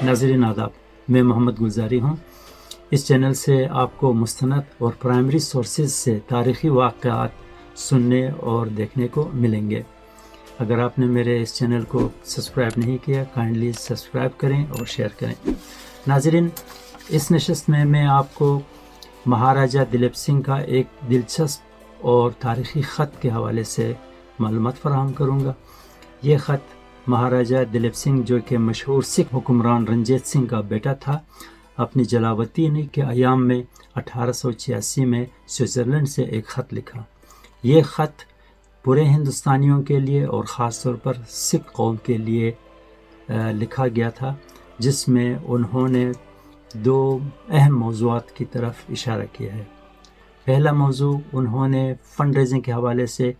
नाज़रीन आदाब, मैं मोहम्मद गुलजारी हूँ। इस चैनल से आपको मुस्तनद और प्राइमरी सोर्सेज से तारीख़ी वाक़यात सुनने और देखने को मिलेंगे। अगर आपने मेरे इस चैनल को सब्सक्राइब नहीं किया, काइंडली सब्सक्राइब करें और शेयर करें। नाज़रीन, इस नशस्त में मैं आपको महाराजा दिलीप सिंह का एक दिलचस्प और तारीख़ी ख़त के हवाले से मालूमात फ़राहम करूँगा। ये ख़त महाराजा दिलीप सिंह, जो कि मशहूर सिख हुक्मरान रंजीत सिंह का बेटा था, अपनी जलावतनी के अयाम में 1886 में स्विट्ज़रलैंड से एक ख़त लिखा। ये ख़त पूरे हिंदुस्तानियों के लिए और ख़ास तौर पर सिख कौम के लिए लिखा गया था, जिसमें उन्होंने दो अहम मौज़ूआत की तरफ इशारा किया है। पहला मौज़ू उन्होंने फ़ंड रेजिंग के हवाले से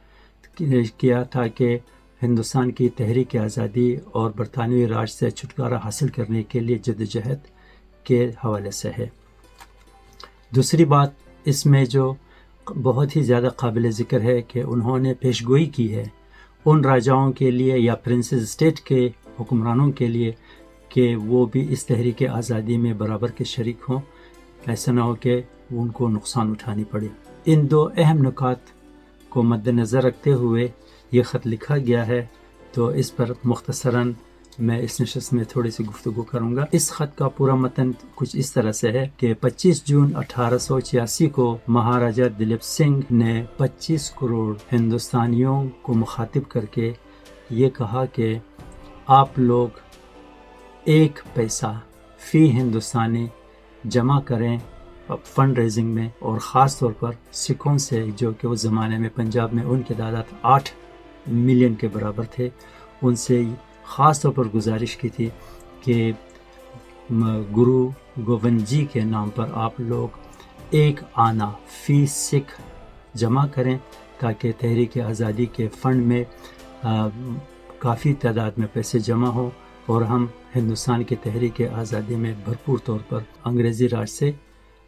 किया था कि हिंदुस्तान की तहरीक आज़ादी और बरतानवी राज से छुटकारा हासिल करने के लिए जद्दोजहद के हवाले से है। दूसरी बात इसमें जो बहुत ही ज़्यादा काबिल ज़िक्र है कि उन्होंने पेशगोई की है उन राजाओं के लिए या प्रिंसेस स्टेट के हुक्मरानों के लिए कि वो भी इस तहरीक आज़ादी में बराबर के शरीक हों, ऐसा ना हो कि उनको नुकसान उठानी पड़े। इन दो अहम नुकात को मद्देनज़र रखते हुए ये ख़त लिखा गया है, तो इस पर मुख्तसरन मैं इस नशस्त में थोड़ी सी गुफ्तगू करूँगा। इस ख़त का पूरा मतन कुछ इस तरह से है कि 25 जून 1886 को महाराजा दिलीप सिंह ने 25 करोड़ हिंदुस्तानियों को मुखातिब करके ये कहा कि आप लोग 1 पैसा फ़ी हिंदुस्तानी जमा करें फ़ंड रेजिंग में, और ख़ास तौर पर सिखों से, जो कि उस ज़माने में पंजाब में उनके तादाद 8 मिलियन के बराबर थे, उनसे ख़ास तौर पर गुजारिश की थी कि गुरु गोविंद जी के नाम पर आप लोग 1 आना फ़ी सिख जमा करें, ताकि तहरीक आज़ादी के फ़ंड में काफ़ी तादाद में पैसे जमा हों और हम हिंदुस्तान की तहरीक आज़ादी में भरपूर तौर पर अंग्रेज़ी राज से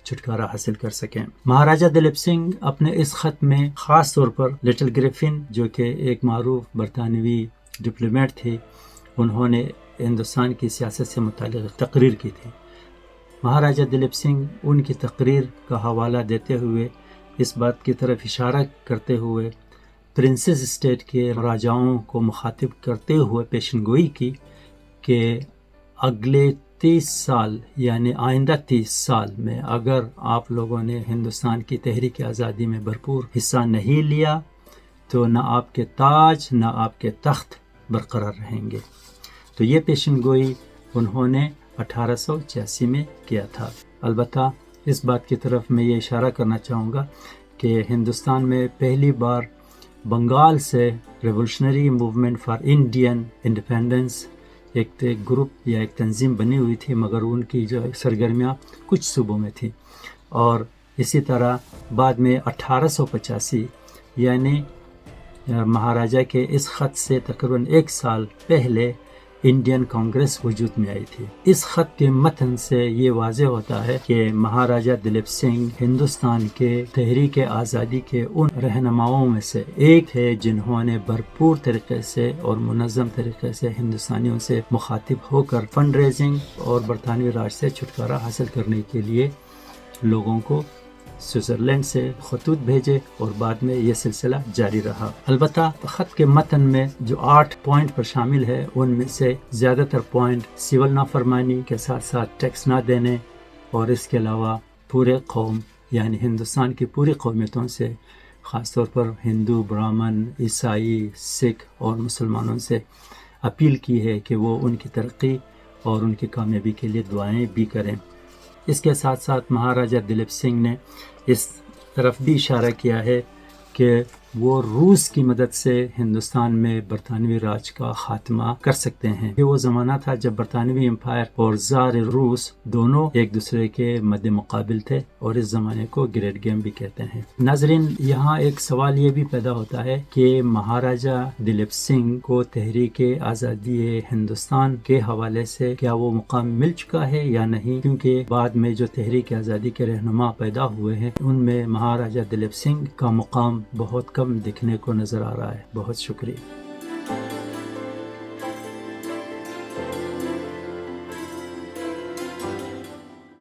छुटकारा हासिल कर सकें। महाराजा दिलीप सिंह अपने इस ख़त में ख़ास तौर पर लिटिल ग्रिफिन, जो कि एक मारूफ बरतानवी डिप्लोमेट थे, उन्होंने हिंदुस्तान की सियासत से मुताल्लिक़ तकरीर की थी। महाराजा दिलीप सिंह उनकी तकरीर का हवाला देते हुए इस बात की तरफ इशारा करते हुए प्रिंसेस स्टेट के राजाओं को मुखातिब करते हुए पेशनगोई की कि अगले 30 साल यानी आइंदा 30 साल में अगर आप लोगों ने हिंदुस्तान की तहरीक आज़ादी में भरपूर हिस्सा नहीं लिया तो ना आपके ताज ना आपके तख्त बरकरार रहेंगे। तो ये पेशनगोई उन्होंने 1886 में किया था। अलबत्ता इस बात की तरफ मैं ये इशारा करना चाहूँगा कि हिंदुस्तान में पहली बार बंगाल से revolutionary movement for Indian independence एक ग्रुप या एक तंजीम बनी हुई थी, मगर उनकी जो सरगर्मियाँ कुछ सूबों में थी। और इसी तरह बाद में 1885 यानी महाराजा के इस ख़त से तकरीबन 1 साल पहले इंडियन कांग्रेस वजूद में आई थी। इस ख़त के मतन से ये वाज़ेह होता है कि महाराजा दिलीप सिंह हिंदुस्तान के तहरीक आज़ादी के उन रहनुमाओं में से एक थे जिन्होंने भरपूर तरीके से और मुनज़्ज़म तरीके से हिंदुस्तानियों से मुखातिब होकर फ़ंड रेजिंग और बरतानवी राज से छुटकारा हासिल करने के लिए लोगों को स्विट्ज़रलैंड से खतूत भेजे और बाद में ये सिलसिला जारी रहा। अलबत्ता ख़त के मतन में जो 8 पॉइंट पर शामिल है, उनमें से ज़्यादातर पॉइंट सिविल नाफरमानी के साथ साथ टैक्स ना देने और इसके अलावा पूरे कौम यानी हिंदुस्तान की पूरी कौमियतों से, ख़ास तौर पर हिंदू, ब्राह्मण, ईसाई, सिख और मुसलमानों से अपील की है कि वो उनकी तरक्की और उनकी कामयाबी के लिए दुआएं भी करें। इसके साथ साथ महाराजा दिलीप सिंह ने इस तरफ भी इशारा किया है कि वो रूस की मदद से हिंदुस्तान में बरतानवी राज का खात्मा कर सकते हैं। ये वो ज़माना था जब बरतानवी एम्पायर और ज़ार रूस दोनों एक दूसरे के मद्दे मुकाबिल थे, और इस ज़माने को ग्रेट गेम भी कहते हैं। नाजरीन, यहाँ एक सवाल ये भी पैदा होता है कि महाराजा दिलीप सिंह को तहरीक आज़ादी हिंदुस्तान के हवाले से क्या वो मुकाम मिल चुका है या नहीं, क्योंकि बाद में जो तहरीक आज़ादी के रहनुमा पैदा हुए हैं उनमें महाराजा दिलीप सिंह का मुकाम बहुत कम दिखने को नज़र आ रहा है। बहुत शुक्रिया।